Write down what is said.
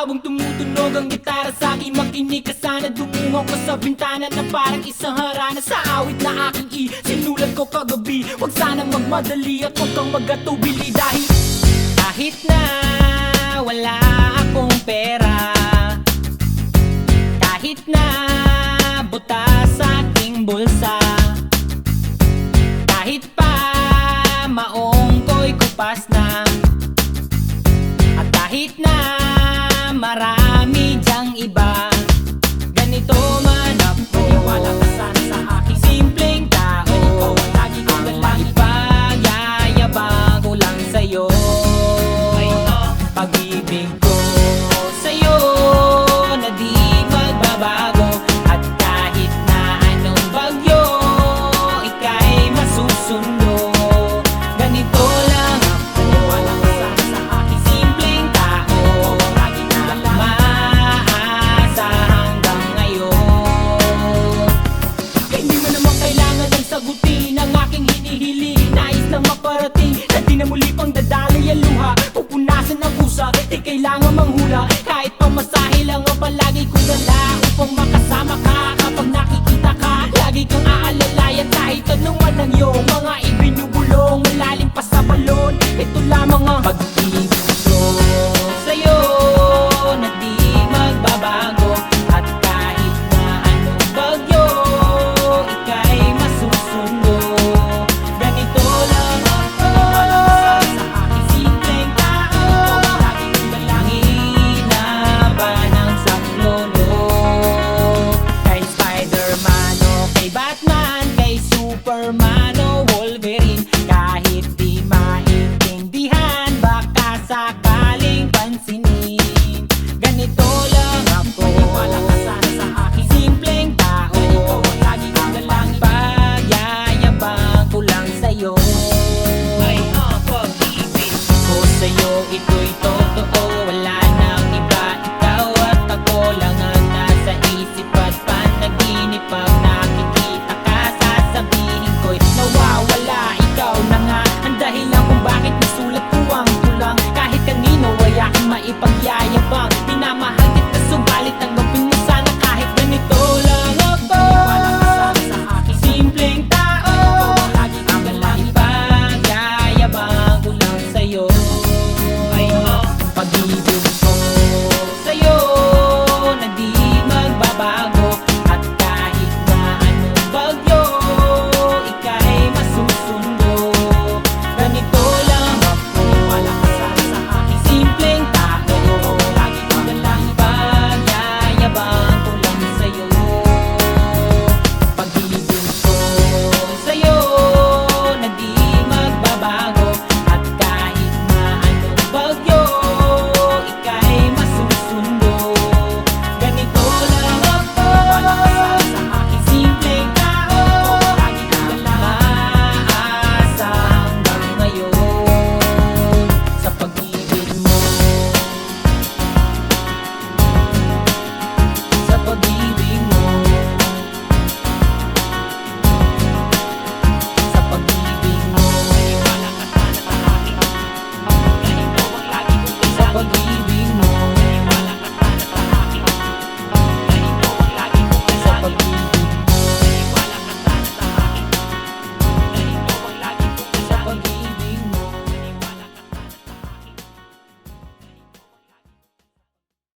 Habang tumutunog ang gitara sa akin, makinig ka sana. Dumungaw ko sa bintana na parang isang harana. Sa awit na aking sinulat ko kagabi, huwag sanang magmadali at huwag kang magatubili. Dahil kahit na wala akong pera, kahit na butas sa aking bulsa, kahit pa maong ko'y kupas na, at kahit na marami dyang iba, ganito man ako. Maniwala ka sana sa aking simpleng tao. Ikaw ang lagi kong dalangin, ipagyayabang ko lang sa'yo. Pag-ibig ko sa'yo na di magbabago, at kahit na anong bagyo, ika'y masusundo. Ganito lang ako. Maniwala ka sana sa aking simpleng tao. Lagi na lang maasa hanggang ngayon. Hindi mo naman kailangan ng sagutin ang aking hinihiling. Nais lang maparating na di na muli pang dadaloy ang luha. Pupunasan ang pusa, di kailangan manghula. Kahit pamasahe lang ang palagi kong dala upang makasama ka.